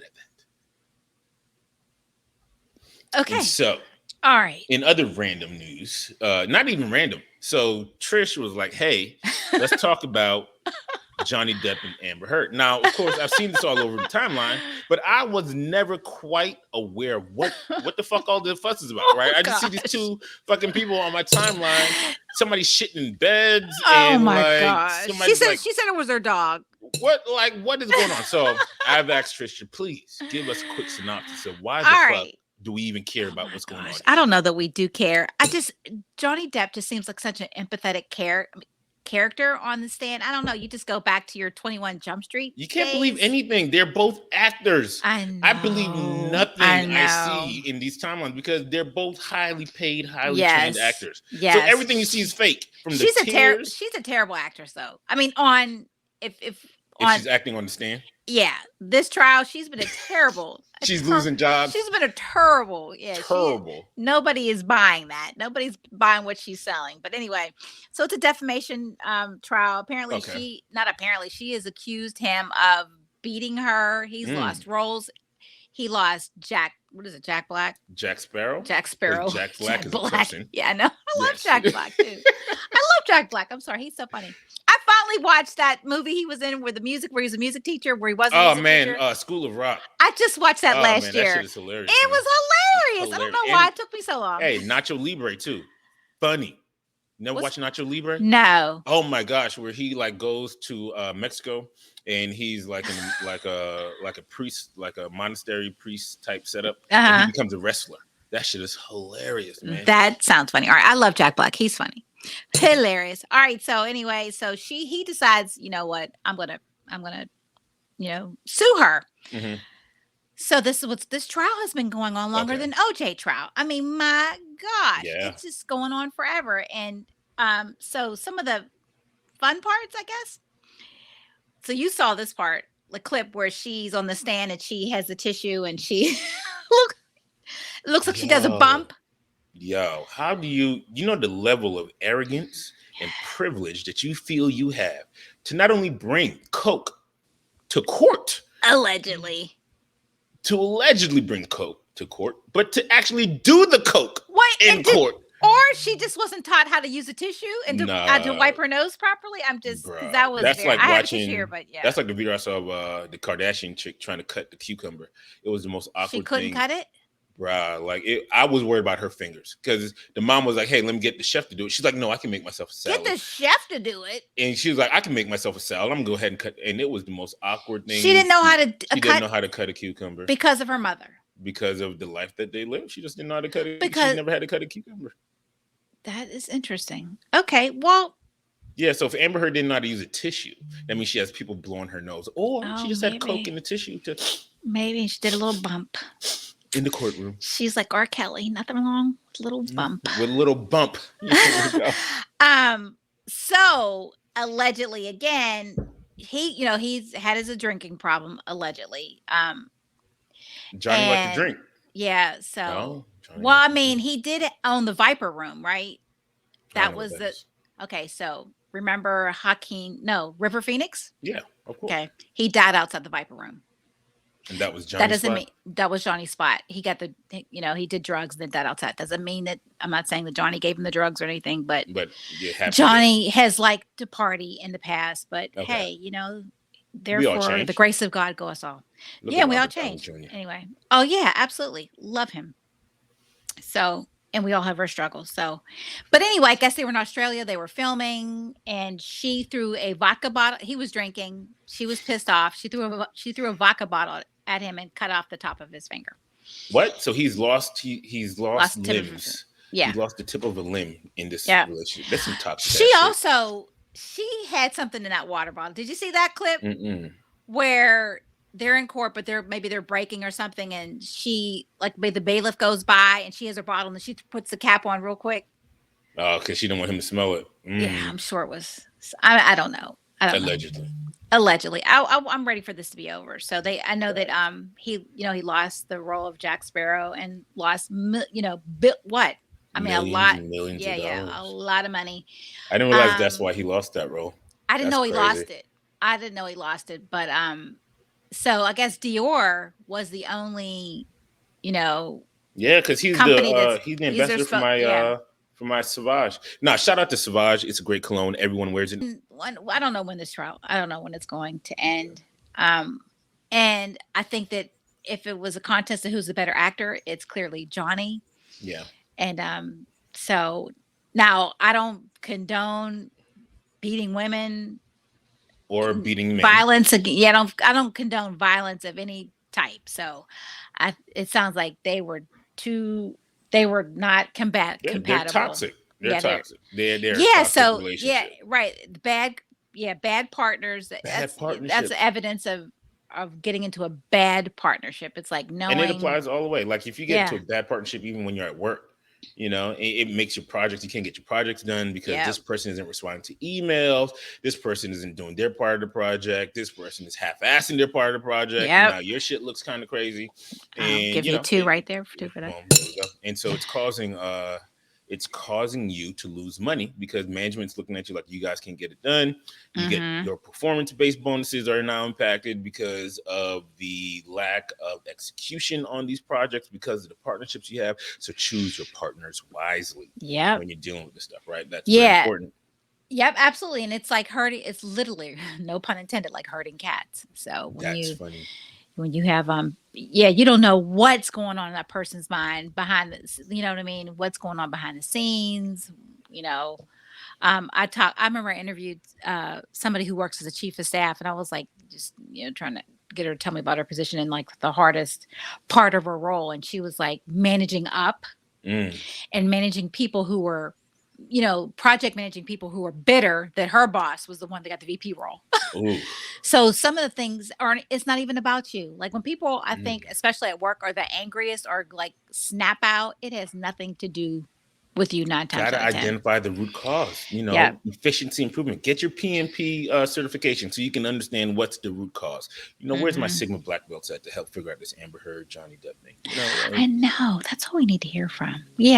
it at that. Okay. And so, All right. in other random news, not even random. So Trish was like, "Hey, let's talk about Johnny Depp and Amber Heard." Now, of course, I've seen this all over the timeline, but I was never quite aware of what the fuck all the fuss is about, right? Oh I just see these gosh. two fucking people on my timeline. Somebody shitting in beds, Oh and my like gosh. She somebody's said like, she said it was her dog. what is going on? So I've asked Trisha, please give us a quick synopsis of why the All fuck right. do we even care Oh about my what's going gosh. on I here? don't know that we do care. Johnny Depp just seems like such an empathetic character on the stand. I don't know. You just go back to your 21 Jump Street You can't believe days. anything. They're both actors. I I believe know. I nothing I know. see in these timelines because they're both highly paid, highly trained Yes. actors. So Yes. everything you see is fake. From the tears, She's a terrible actress though. I mean on if if on she's acting on the stand, yeah, this trial she's been she's losing jobs. she's been a terrible. Yeah, Terrible. nobody is buying that. Nobody's buying what she's selling. But anyway, so it's a defamation trial. Apparently Okay. she has accused him of beating her. He's Mm. lost roles. He lost Jack, what is it? Jack Black? Jack Sparrow? Jack Because Sparrow. Jack Black Jack is a Black. person. Yeah, I know. I love Yes. Jack Black too. I love Jack Black. I'm sorry. He's so funny. I finally watched that movie he was in where he was a music teacher, where he was a Oh music man, teacher. School of Rock. I just watched that Oh last man, that year. shit is hilarious. It Man. was hilarious. I don't Hilarious. know why And it took me so long. hey, Nacho Libre too. Funny. Never What's- watched Nacho Libre? No. Oh my gosh, where he like goes to Mexico and he's like in like a priest, like a monastery priest type setup, and Uh-huh. he becomes a wrestler. That shit is hilarious, man. That sounds funny. All right. I love Jack Black. He's funny. Hilarious. All right. So anyway, so he decides, you know what, I'm gonna, sue her. hmm So this trial has been going on longer Okay. than OJ trial. I mean, my gosh, Yeah. it's just going on forever. And so some of the fun parts, I guess. So you saw this part, the clip where she's on the stand and she has the tissue and she it looks like she does a Yo. bump. Yo, how do you know the level of arrogance and privilege that you feel you have to not only bring coke to court, Allegedly. to allegedly bring coke to court, but to actually do the coke in court. Or she just wasn't taught how to use a tissue and to Nah. wipe her nose properly. I'm just, Bruh, because that was that's very, like I have a watching. tissue here, but yeah. That's like the video I saw of the Kardashian chick trying to cut the cucumber. It was the most awkward She couldn't thing. cut it? Bruh, like I was worried about her fingers because the mom was like, "Hey, let me get the chef to do it." She's like, "No, I can make myself a salad." Get the chef to do it. And she was like, "I can make myself a salad. I'm gonna go ahead and cut." And it was the most awkward thing. She didn't know how to She didn't know how to cut a cucumber because of her mother. because of the life that they lived. She just didn't know how to cut it. Because- She never had to cut a cucumber. That is interesting. Okay, well, Yeah, so if Amber Heard didn't know how to use a tissue, that means she has people blowing her nose, or Oh, she just had maybe. coke in the tissue to maybe she did a little bump. in the courtroom She's like R. Kelly, nothing wrong, little bump. with a little bump. There we go. So allegedly, again, he's had a drinking problem allegedly. Johnny liked to drink. Yeah. So, Oh, Johnny well, I liked to mean, drink. he did it on the Viper Room, right? I don't That know was what the is. okay. So remember River Phoenix? Yeah, of course. Okay, he died outside the Viper Room. And that was Johnny. That doesn't mean that was Johnny's spot. He got he did drugs and then died outside. Doesn't mean that I'm not saying that Johnny gave him the drugs or anything, but you have Johnny has liked to party in the past. But Okay. hey, therefore change. the grace of God go us all. Look Yeah, at we all Robert Downey changed. Jr. Anyway. Oh yeah, absolutely. Love him. So, and we all have our struggles. So, but anyway, I guess they were in Australia. They were filming, and she threw a vodka bottle. He was drinking. She was pissed off. She threw a vodka bottle at him and cut off the top of his finger. What? So he's lost. He's lost Lost tip of limbs. Yeah. He's lost the tip of a limb in this Yeah. relationship. That's some toxic. She also had something in that water bottle. Did you see that clip where they're in court, but they're breaking or something, and she the bailiff goes by and she has her bottle and she puts the cap on real quick. Oh, because she didn't want him to smell it. Yeah, I'm sure it was. I don't know. Allegedly. Allegedly. I'm ready for this to be over. So I know that he lost the role of Jack Sparrow and lost what? I mean, Millions a lot. and millions Yeah, of yeah, dollars. a lot of money. I didn't realize that's why he lost that role. I didn't That's know he crazy. lost it. I didn't know he lost it, but so I guess Dior was the only, you know, Yeah, because company that's he's the these are ambassador yeah. for my Sauvage. Nah, shout out to Sauvage. It's a great cologne. Everyone wears it. I don't know when this trial. I don't know when it's going to end. Um, and I think that if it was a contest of who's the better actor, it's clearly Johnny. Yeah, And so now I don't condone beating women, or beating men. violence. Yeah, I don't condone violence of any type. So, it sounds like too. They were not They're compatible. toxic. They're Yeah, they're toxic. They're a yeah. toxic So yeah, relationship. right. Bad. Yeah, bad partners. Bad That's partnerships. evidence of getting into a bad partnership. It's like And it knowing. applies all the way. Like if you get into Yeah. a bad partnership, even when you're at work, it makes your projects, you can't get your projects done because Yeah. this person isn't responding to emails. This person isn't doing their part of the project. This person is half-assing their part of the project. And Yep. now your shit looks kind of crazy. I'll And give you two right there for yeah, two for that. well, there we go. And so it's causing you to lose money because management's looking at you like you guys can't get it done. You get Mm-hmm. your performance-based bonuses are now impacted because of the lack of execution on these projects because of the partnerships you have. So choose your partners wisely Yep. when you're dealing with this stuff, right? That's very Yeah. important. Yep, absolutely, and it's like hurting it's literally, no pun intended, like hurting cats. So That's funny. when you have yeah, you don't know what's going on in that person's mind behind this, you know what I mean? What's going on behind the scenes, you know. I remember I interviewed somebody who works as a chief of staff, and I was like just, trying to get her to tell me about her position and like the hardest part of her role, and she was like managing up Mm. and managing people who were, project managing people who were bitter that her boss was the one that got the VP role. Ooh. So some of the things aren't, it's not even about you. Like when people, I think, Mm. especially at work, are the angriest or like snap out, it has nothing to do with you nine times Gotta out of 10. identify the root cause, Yeah. efficiency improvement. Get your PMP certification so you can understand what's the root cause. Where's my Hmm. Sigma black belts at to help figure out this Amber Heard, Johnny Depp thing? I know. That's all we need to hear from. Yeah.